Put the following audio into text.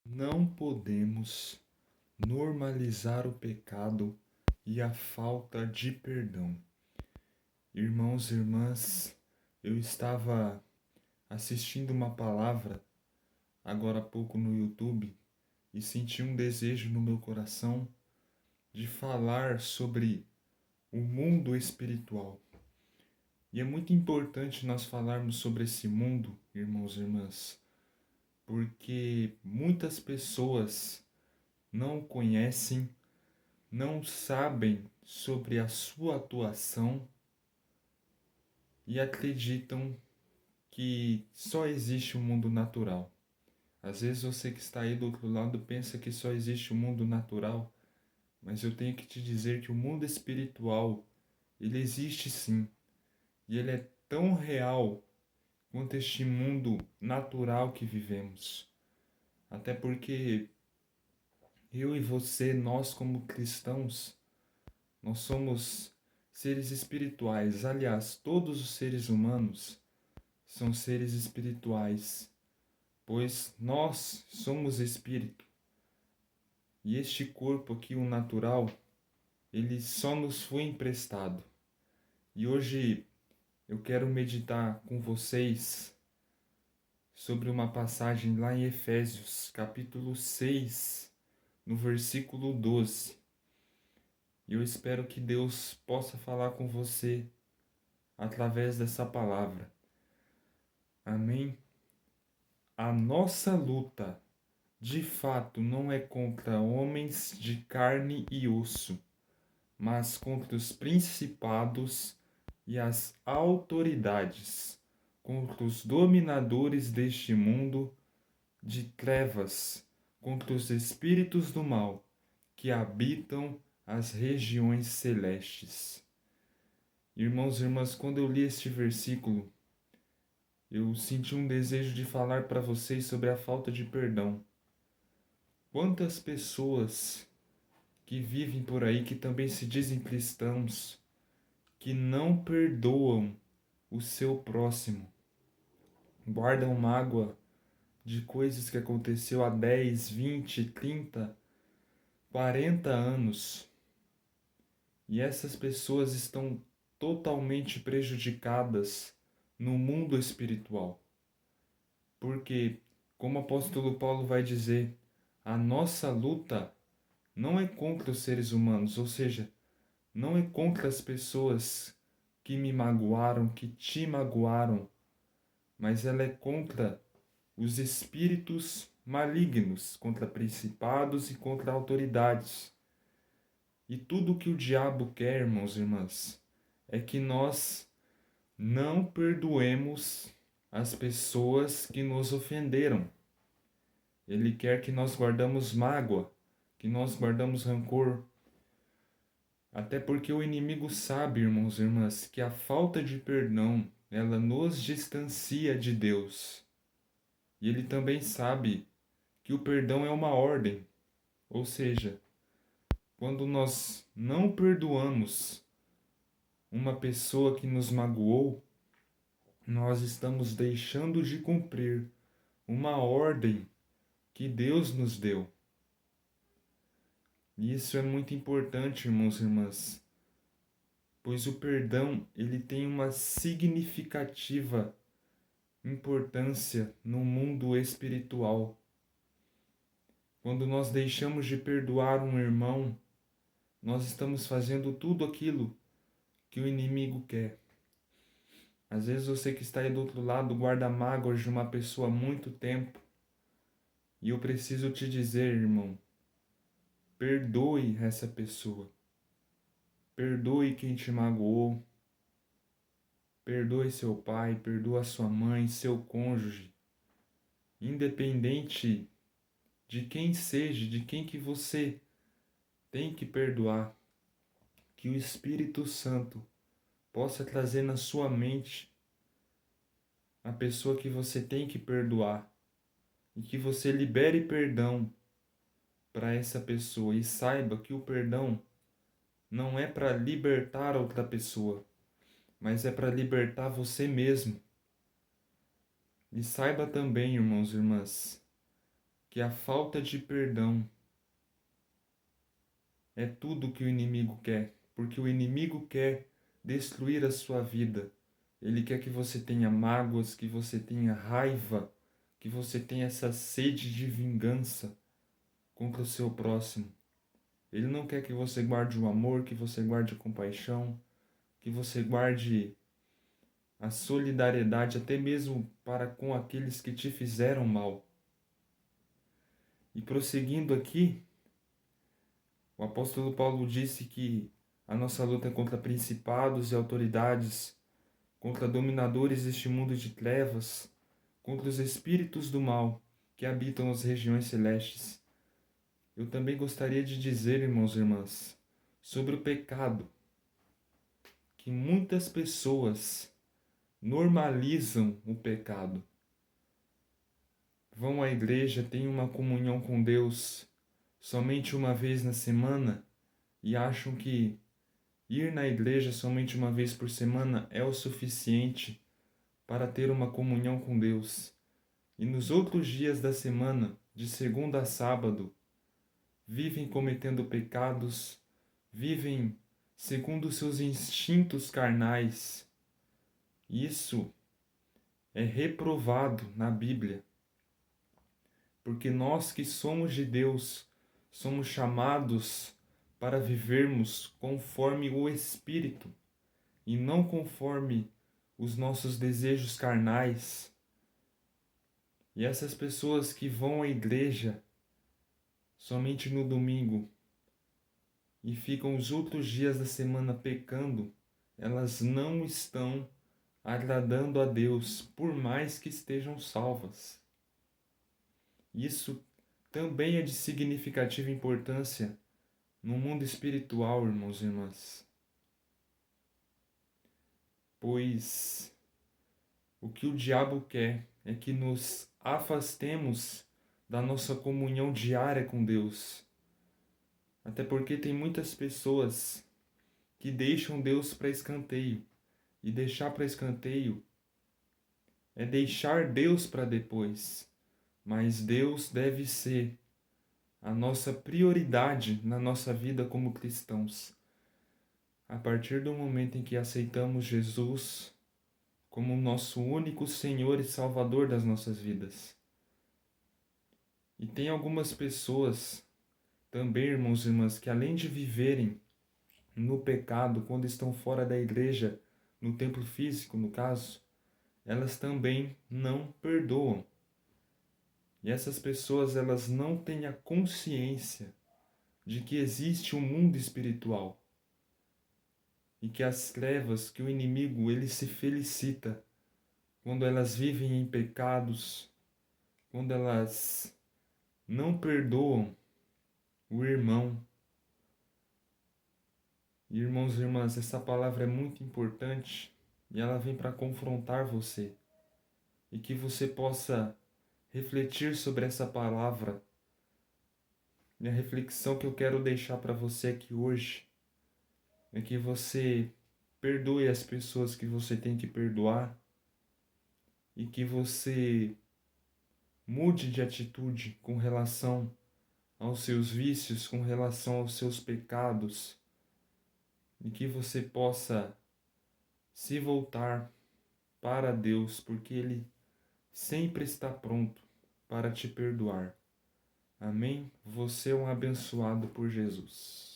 Não podemos normalizar o pecado e a falta de perdão. Irmãos e irmãs, eu estava assistindo uma palavra agora há pouco no YouTube e senti um desejo no meu coração de falar sobre o mundo espiritual. E é muito importante nós falarmos sobre esse mundo, irmãos e irmãs, porque muitas pessoas não conhecem, não sabem sobre a sua atuação e acreditam que só existe o mundo natural. Às vezes você que está aí do outro lado pensa que só existe o mundo natural, mas eu tenho que te dizer que o mundo espiritual, ele existe sim, e ele é tão real quanto este mundo natural que vivemos. Até porque eu e você, nós como cristãos, nós somos seres espirituais. Aliás, todos os seres humanos são seres espirituais, pois nós somos espírito. E este corpo aqui, o natural, ele só nos foi emprestado. E hoje eu quero meditar com vocês sobre uma passagem lá em Efésios, capítulo 6, no versículo 12. E eu espero que Deus possa falar com você através dessa palavra. Amém? A nossa luta, de fato, não é contra homens de carne e osso, mas contra os principados e as autoridades, contra os dominadores deste mundo de trevas, contra os espíritos do mal que habitam as regiões celestes. Irmãos e irmãs, quando eu li este versículo, eu senti um desejo de falar para vocês sobre a falta de perdão. Quantas pessoas que vivem por aí, que também se dizem cristãos, que não perdoam o seu próximo, guardam mágoa de coisas que aconteceu há 10, 20, 30, 40 anos. E essas pessoas estão totalmente prejudicadas no mundo espiritual. Porque, como o apóstolo Paulo vai dizer, a nossa luta não é contra os seres humanos, ou seja, não é contra as pessoas que me magoaram, que te magoaram, mas ela é contra os espíritos malignos, contra principados e contra autoridades. E tudo que o diabo quer, irmãos e irmãs, é que nós não perdoemos as pessoas que nos ofenderam. Ele quer que nós guardamos mágoa, que nós guardamos rancor. Até porque o inimigo sabe, irmãos e irmãs, que a falta de perdão, ela nos distancia de Deus. E ele também sabe que o perdão é uma ordem. Ou seja, quando nós não perdoamos uma pessoa que nos magoou, nós estamos deixando de cumprir uma ordem que Deus nos deu. E isso é muito importante, irmãos e irmãs, pois o perdão, ele tem uma significativa importância no mundo espiritual. Quando nós deixamos de perdoar um irmão, nós estamos fazendo tudo aquilo que o inimigo quer. Às vezes você que está aí do outro lado guarda mágoas de uma pessoa há muito tempo. E eu preciso te dizer, irmão, perdoe essa pessoa. Perdoe quem te magoou. Perdoe seu pai, perdoa sua mãe, seu cônjuge. Independente de quem seja, de quem que você tem que perdoar. Que o Espírito Santo possa trazer na sua mente a pessoa que você tem que perdoar. E que você libere perdão para essa pessoa. E saiba que o perdão não é para libertar outra pessoa, mas é para libertar você mesmo. E saiba também, irmãos e irmãs, que a falta de perdão é tudo que o inimigo quer, porque o inimigo quer destruir a sua vida. Ele quer que você tenha mágoas, que você tenha raiva, que você tenha essa sede de vingança contra o seu próximo. Ele não quer que você guarde o amor, que você guarde a compaixão, que você guarde a solidariedade até mesmo para com aqueles que te fizeram mal. E prosseguindo aqui, o apóstolo Paulo disse que a nossa luta é contra principados e autoridades, contra dominadores deste mundo de trevas, contra os espíritos do mal que habitam as regiões celestes. Eu também gostaria de dizer, irmãos e irmãs, sobre o pecado, que muitas pessoas normalizam o pecado. Vão à igreja, têm uma comunhão com Deus somente uma vez na semana e acham que ir na igreja somente uma vez por semana é o suficiente para ter uma comunhão com Deus. E nos outros dias da semana, de segunda a sábado, vivem cometendo pecados, vivem segundo seus instintos carnais. Isso é reprovado na Bíblia, porque nós que somos de Deus, somos chamados para vivermos conforme o Espírito e não conforme os nossos desejos carnais. E essas pessoas que vão à igreja somente no domingo e ficam os outros dias da semana pecando, elas não estão agradando a Deus, por mais que estejam salvas. Isso também é de significativa importância no mundo espiritual, irmãos e irmãs. Pois o que o diabo quer é que nos afastemos da nossa comunhão diária com Deus. Até porque tem muitas pessoas que deixam Deus para escanteio. E deixar para escanteio é deixar Deus para depois. Mas Deus deve ser a nossa prioridade na nossa vida como cristãos. A partir do momento em que aceitamos Jesus como o nosso único Senhor e Salvador das nossas vidas. E tem algumas pessoas também, irmãos e irmãs, que além de viverem no pecado quando estão fora da igreja, no templo físico, no caso, elas também não perdoam. E essas pessoas, elas não têm a consciência de que existe um mundo espiritual e que as trevas, que o inimigo, ele se felicita quando elas vivem em pecados, quando elas não perdoam o irmão. E, irmãos e irmãs, essa palavra é muito importante e ela vem para confrontar você e que você possa refletir sobre essa palavra. E a reflexão que eu quero deixar para você aqui hoje é que você perdoe as pessoas que você tem que perdoar e que você mude de atitude com relação aos seus vícios, com relação aos seus pecados, e que você possa se voltar para Deus, porque Ele sempre está pronto para te perdoar. Amém? Você é um abençoado por Jesus.